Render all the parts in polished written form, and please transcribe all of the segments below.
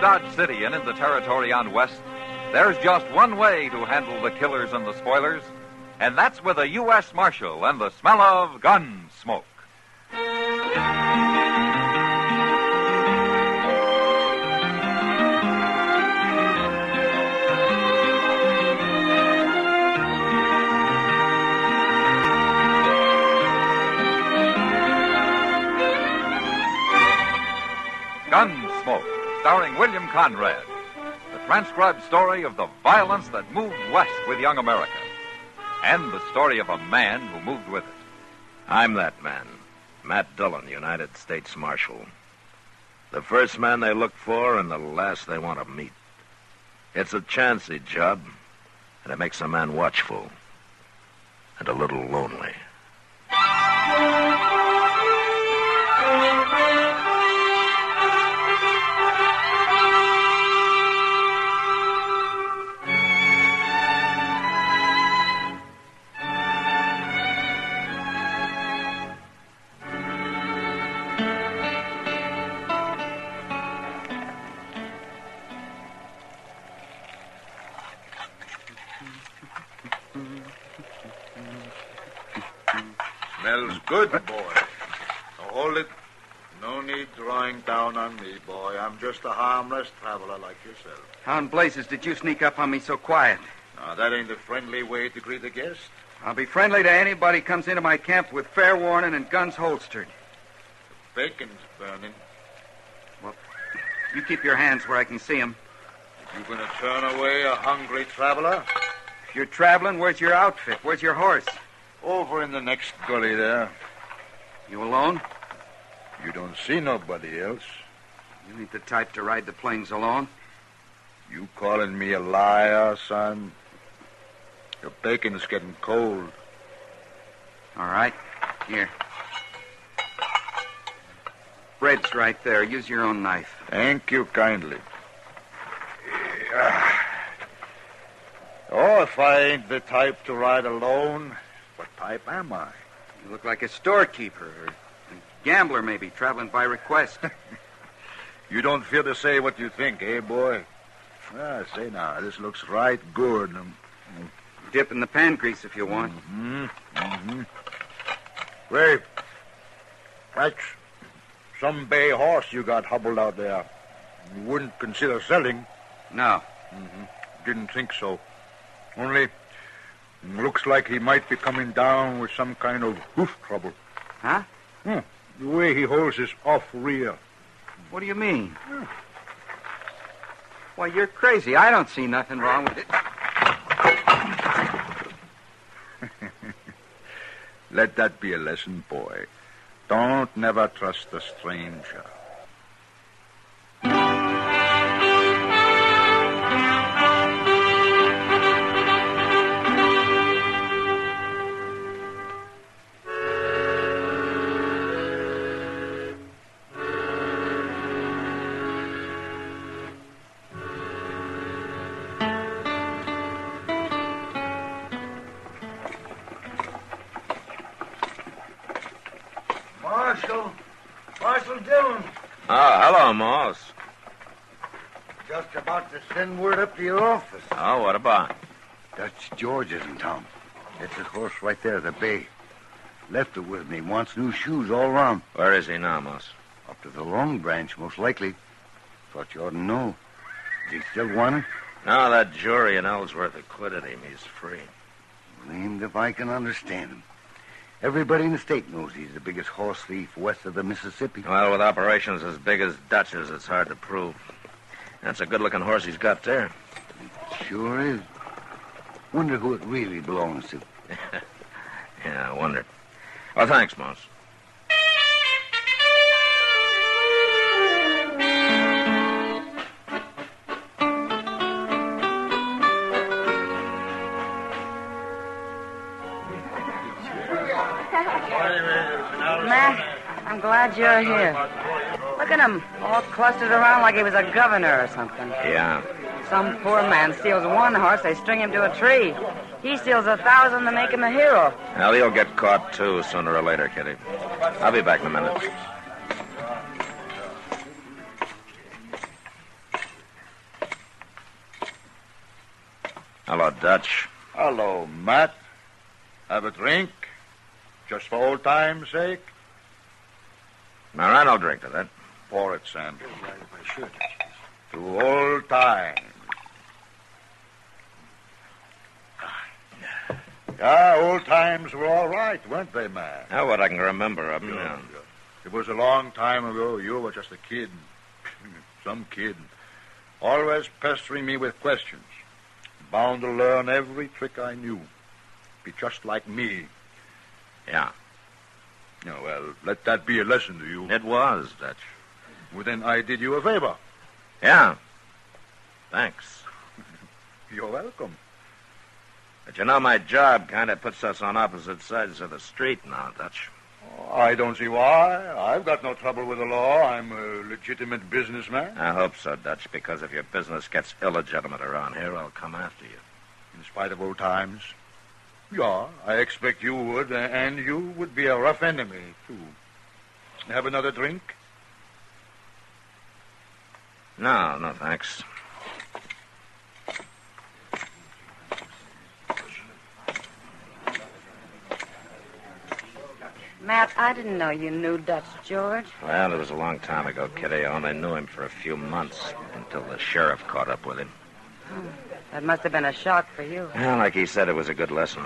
Dodge City and in the territory on West, there's just one way to handle the killers and the spoilers, and that's with a U.S. Marshal and the smell of Gunsmoke. Gunsmoke, starring William Conrad. The transcribed story of the violence that moved west with young America. And the story of a man who moved with it. I'm that man, Matt Dillon, United States Marshal. The first man they look for and the last they want to meet. It's a chancy job, and it makes a man watchful and a little lonely. Smells good, boy. Now hold it. No need drawing down on me, boy. I'm just a harmless traveler like yourself. How in blazes did you sneak up on me so quiet? Now, that ain't the friendly way to greet a guest. I'll be friendly to anybody who comes into my camp with fair warning and guns holstered. The bacon's burning. Well, you keep your hands where I can see them. You gonna turn away a hungry traveler? If you're traveling, where's your outfit? Where's your horse? Over in the next gully there. You alone? You don't see nobody else. You ain't the type to ride the plains alone. You calling me a liar, son? Your bacon's getting cold. All right. Here. Bread's right there. Use your own knife. Thank you kindly. Oh, if I ain't the type to ride alone, what type am I? You look like a storekeeper or a gambler, maybe, traveling by request. You don't fear to say what you think, eh, boy? Say now, this looks right good. Dip in the pan grease if you want. Wait, that's some bay horse you got hobbled out there. You wouldn't consider selling. No. Didn't think so. Only, looks like he might be coming down with some kind of hoof trouble. Huh? The way he holds his off rear. What do you mean? Why, you're crazy. I don't see nothing wrong with it. Let that be a lesson, boy. Don't never trust a stranger. Marshal Dillon. Oh, hello, Moss. Just about to send word up to your office. Oh, what about? Dutch George is in town. It's his horse right there at the bay. Left it with me. Wants new shoes all around. Where is he now, Moss? Up to the Long Branch, most likely. Thought you ought to know. Does he still want it? No, that jury in Ellsworth acquitted him. He's free. Blamed if I can understand him. Everybody in the state knows he's the biggest horse thief west of the Mississippi. Well, with operations as big as Dutch's, it's hard to prove. That's a good-looking horse he's got there. It sure is. Wonder who it really belongs to. Yeah, I wonder. Well, thanks, Moss. Matt, I'm glad you're here. Look at him, all clustered around like he was a governor or something. Yeah. Some poor man steals one horse, they string him to a tree. He steals 1,000 to make him a hero. Well, he'll get caught, too, sooner or later, Kitty. I'll be back in a minute. Hello, Dutch. Hello, Matt. Have a drink? Just for old time's sake? All right, I'll drink to that. Pour it, Sam. To old times. Yeah, old times were all right, weren't they, Matt? Oh, what I can remember of them, yeah. It was a long time ago. You were just a kid. Some kid. Always pestering me with questions. Bound to learn every trick I knew. Be just like me. Yeah. Oh, well, let that be a lesson to you. It was, Dutch. Well, then I did you a favor. Yeah. Thanks. You're welcome. But you know, my job kind of puts us on opposite sides of the street now, Dutch. Oh, I don't see why. I've got no trouble with the law. I'm a legitimate businessman. I hope so, Dutch, because if your business gets illegitimate around here, I'll come after you. In spite of old times. Yeah, I expect you would, and you would be a rough enemy, too. Have another drink? No, thanks. Matt, I didn't know you knew Dutch George. Well, it was a long time ago, Kitty. I only knew him for a few months until the sheriff caught up with him. That must have been a shock for you. Well, like he said, it was a good lesson.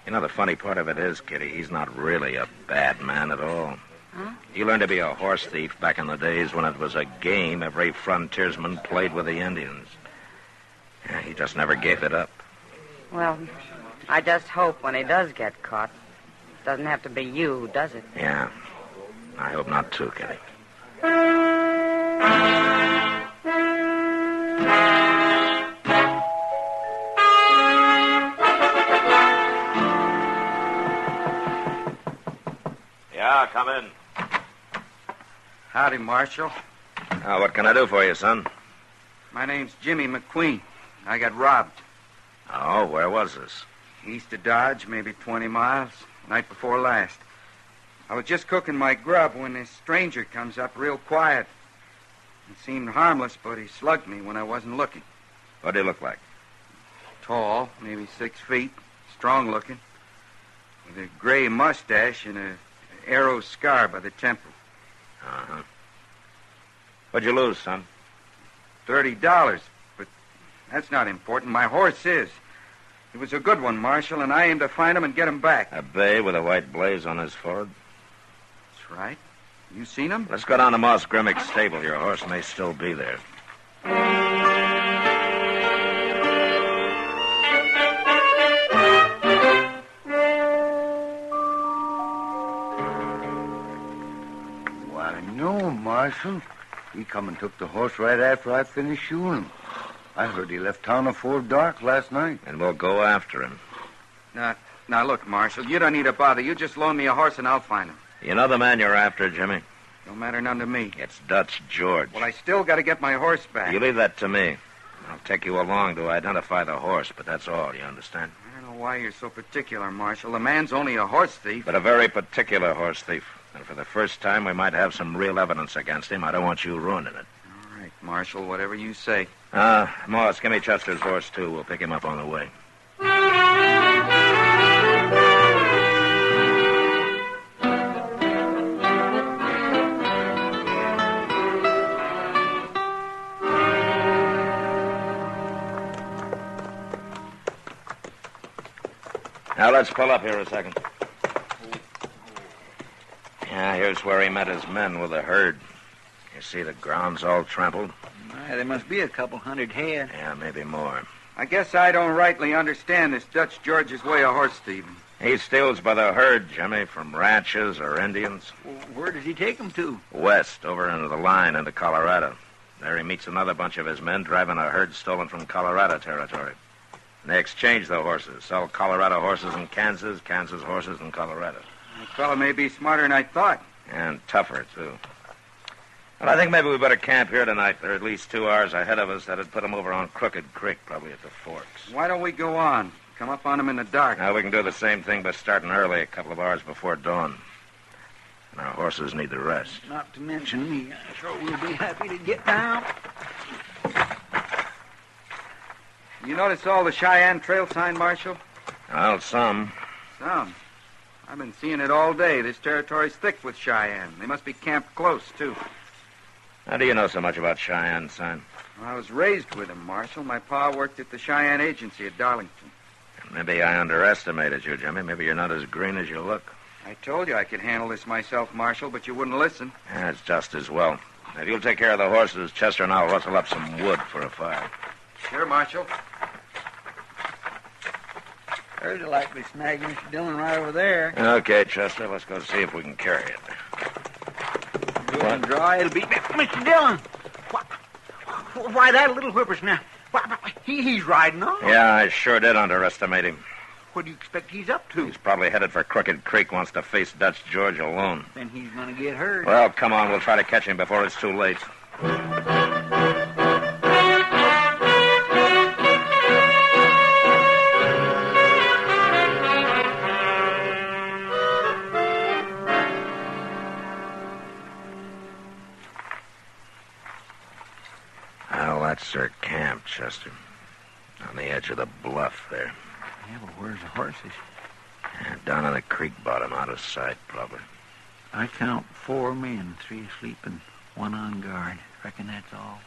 You know, the funny part of it is, Kitty, he's not really a bad man at all. Huh? He learned to be a horse thief back in the days when it was a game every frontiersman played with the Indians. Yeah, he just never gave it up. Well, I just hope when he does get caught, it doesn't have to be you, does it? Yeah. I hope not, too, Kitty. Yeah, come in. Howdy, Marshal. What can I do for you, son? My name's Jimmy McQueen. I got robbed. Oh, where was this? East of Dodge, maybe 20 miles. Night before last. I was just cooking my grub when this stranger comes up real quiet. He seemed harmless, but he slugged me when I wasn't looking. What do you look like? Tall, maybe 6 feet. Strong looking. With a gray mustache and an arrow scar by the temple. Uh-huh. What'd you lose, son? $30, but that's not important. My horse is. It was a good one, Marshal, and I aim to find him and get him back. A bay with a white blaze on his forehead? That's right. You seen him? Let's go down to Moss Grimmick's stable. Your horse may still be there. Why, no, Marshal. He come and took the horse right after I finished shooting him. I heard he left town before dark last night. And we'll go after him. Now, look, Marshal, you don't need to bother. You just loan me a horse and I'll find him. You know the man you're after, Jimmy? Don't matter none to me. It's Dutch George. Well, I still got to get my horse back. You leave that to me. I'll take you along to identify the horse, but that's all, you understand? I don't know why you're so particular, Marshal. The man's only a horse thief. But a very particular horse thief. And for the first time, we might have some real evidence against him. I don't want you ruining it. All right, Marshal, whatever you say. Moss, give me Chester's horse, too. We'll pick him up on the way. Now, let's pull up here a second. Yeah, here's where he met his men with the herd. You see the ground's all trampled? There must be a couple hundred head. Yeah, maybe more. I guess I don't rightly understand this Dutch George's way of horse thieving. He steals by the herd, Jimmy, from ranches or Indians. Well, where does he take them to? West, over into the line into Colorado. There he meets another bunch of his men driving a herd stolen from Colorado territory. And they exchange the horses, sell Colorado horses in Kansas, Kansas horses in Colorado. The fellow may be smarter than I thought. And tougher, too. Well, I think maybe we better camp here tonight. They're at least 2 hours ahead of us. That'd put them over on Crooked Creek, probably at the forks. Why don't we go on? Come up on them in the dark. Now, we can do the same thing by starting early, a couple of hours before dawn. And our horses need the rest. Not to mention me. I'm sure we'll be happy to get down. You notice all the Cheyenne trail sign, Marshal? Well, some. Some. I've been seeing it all day. This territory's thick with Cheyenne. They must be camped close, too. How do you know so much about Cheyenne, son? Well, I was raised with them, Marshal. My pa worked at the Cheyenne Agency at Darlington. Maybe I underestimated you, Jimmy. Maybe you're not as green as you look. I told you I could handle this myself, Marshal, but you wouldn't listen. That's just as well. If you'll take care of the horses, Chester and I'll rustle up some wood for a fire. Sure, Marshal. There's a likely snag, Mr. Dillon, right over there. Okay, Chester, let's go see if we can carry it. Good and dry, it'll be... Mr. Dillon! Why, that little whippersnapper. He's riding on. Yeah, I sure did underestimate him. What do you expect he's up to? He's probably headed for Crooked Creek, wants to face Dutch George alone. Then he's going to get hurt. Well, come on, we'll try to catch him before it's too late. Well, that's their camp, Chester. On the edge of the bluff there. Yeah, but where's the horses? Yeah, down on the creek bottom, out of sight, probably. I count 4 men, 3 asleep and 1 on guard. Reckon that's all.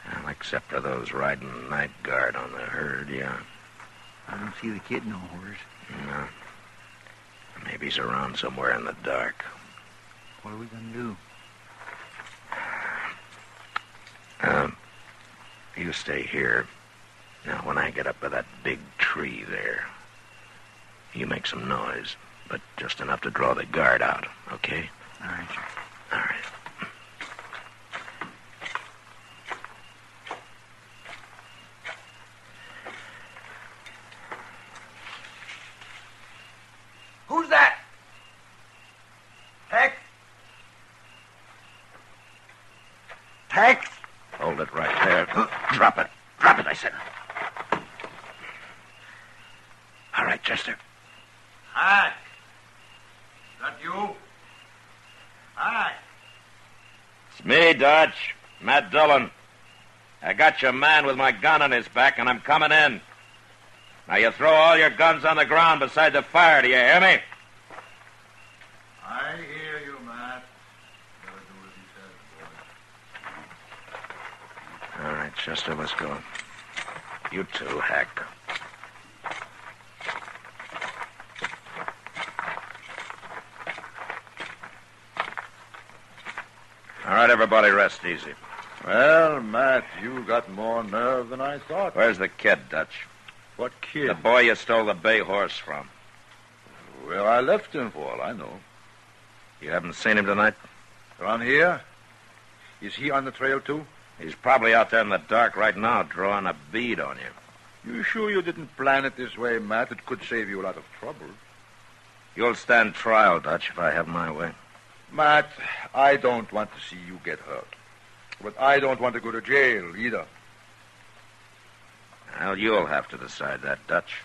Well, except for those riding night guard on the herd, yeah. I don't see the kid nowhere. No. Maybe he's around somewhere in the dark. What are we going to do? You stay here. Now, when I get up to that big tree there, you make some noise, but just enough to draw the guard out, okay? All right, sir. All right. Who's that? Heck? Tack? Hold it right there. Drop it. Drop it, I said. All right, Chester. Hi. Is that you? Hi. It's me, Dutch. Matt Dillon. I got your man with my gun on his back, and I'm coming in. Now, you throw all your guns on the ground beside the fire, do you hear me? I hear you, Matt. Better do as he says, boy. All right, Chester, let's go. You too, Hack. All right, everybody, rest easy. Well, Matt, you got more nerve than I thought. Where's the kid, Dutch? What kid? The boy you stole the bay horse from. Well, I left him for all I know. You haven't seen him tonight? Around here? Is he on the trail, too? He's probably out there in the dark right now, drawing a bead on you. You sure you didn't plan it this way, Matt? It could save you a lot of trouble. You'll stand trial, Dutch, if I have my way. Matt, I don't want to see you get hurt. But I don't want to go to jail, either. Well, you'll have to decide that, Dutch.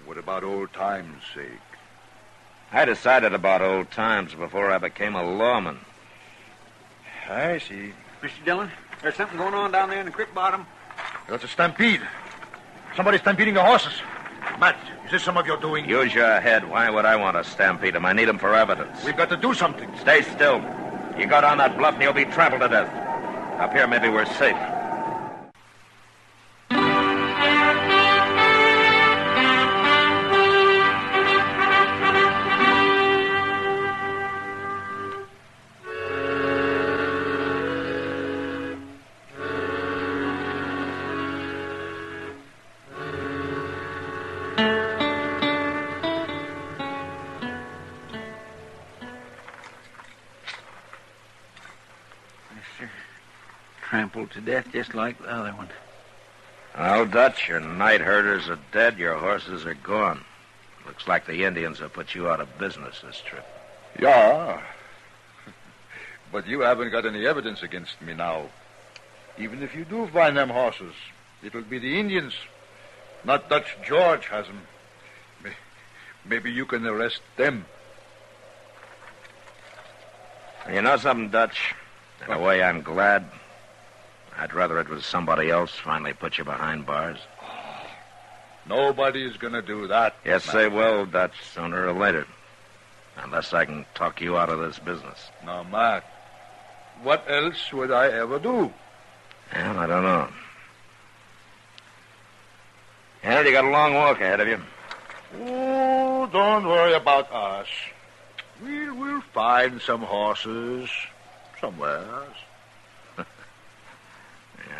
What about old times' sake? I decided about old times before I became a lawman. I see. Mr. Dillon, there's something going on down there in the creek bottom. There's a stampede. Somebody's stampeding the horses. Matt, is this some of your doing? Use your head. Why would I want to stampede him? I need him for evidence. We've got to do something. Stay still. You go down that bluff and you'll be trampled to death. Up here, maybe we're safe. Trampled to death just like the other one. Well, Dutch, your night herders are dead. Your horses are gone. Looks like the Indians have put you out of business this trip. Yeah. But you haven't got any evidence against me now. Even if you do find them horses, it'll be the Indians. Not Dutch George has them. Maybe you can arrest them. You know something, Dutch? In a way, I'm glad. I'd rather it was somebody else finally put you behind bars. Nobody's going to do that. Yes, Mac. they will, Dutch, sooner or later. Unless I can talk you out of this business. Now, Mac, what else would I ever do? Well, I don't know. Well, you got a long walk ahead of you. Oh, don't worry about us. We'll find some horses somewhere. Yeah,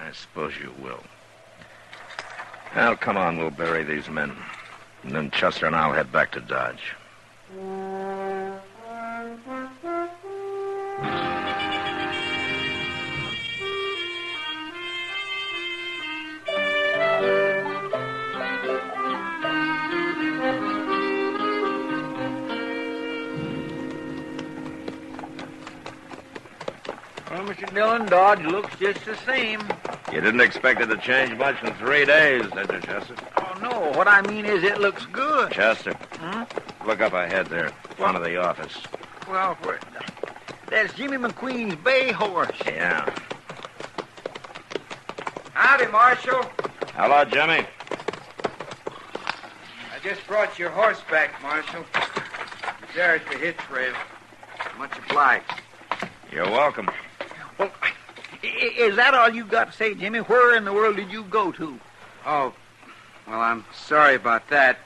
I suppose you will. Well, come on, we'll bury these men. And then Chester and I'll head back to Dodge. Well, Mr. Dillon, Dodge looks just the same. You didn't expect it to change much in 3 days, did you, Chester? Oh, no. What I mean is it looks good. Chester, look up ahead there, front of the office. Well, that's Jimmy McQueen's bay horse. Yeah. Howdy, Marshal. Hello, Jimmy. I just brought your horse back, Marshal. He's there at the hitch rail. Much obliged. You're welcome. Well, is that all you got to say, Jimmy? Where in the world did you go to? Oh, well, I'm sorry about that.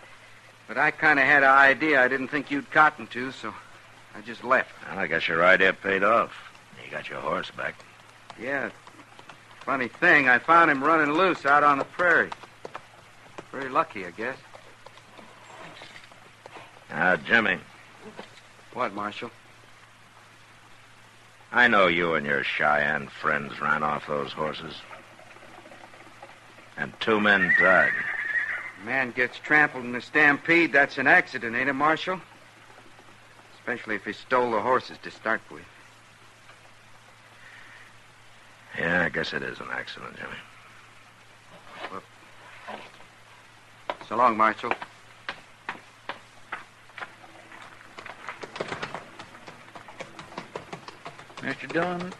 But I kind of had an idea I didn't think you'd cotton to, so I just left. Well, I guess your idea paid off. You got your horse back. Yeah. Funny thing, I found him running loose out on the prairie. Very lucky, I guess. Jimmy, What, Marshal? I know you and your Cheyenne friends ran off those horses. And 2 men died. A man gets trampled in a stampede, that's an accident, ain't it, Marshal? Especially if he stole the horses to start with. Yeah, I guess it is an accident, Jimmy. So long, Marshal. Mr. Dillon,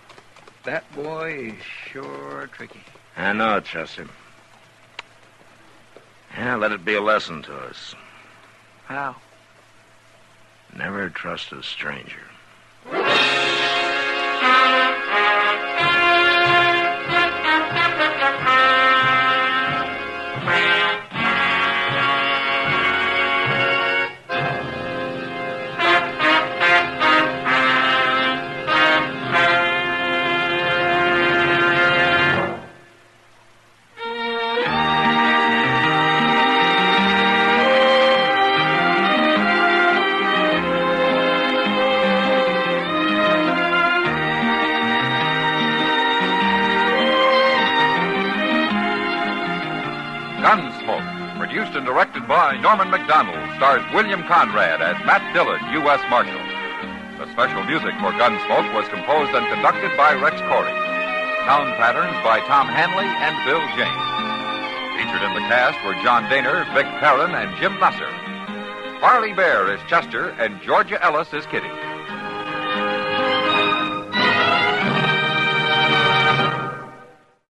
that boy is sure tricky. I know it, Chester. Yeah, let it be a lesson to us. How? Never trust a stranger. Gunsmoke, produced and directed by Norman McDonald, stars William Conrad as Matt Dillon, U.S. Marshal. The special music for Gunsmoke was composed and conducted by Rex Corey. Sound patterns by Tom Hanley and Bill James. Featured in the cast were John Daner, Vic Perrin, and Jim Nusser. Farley Bear is Chester, and Georgia Ellis is Kitty.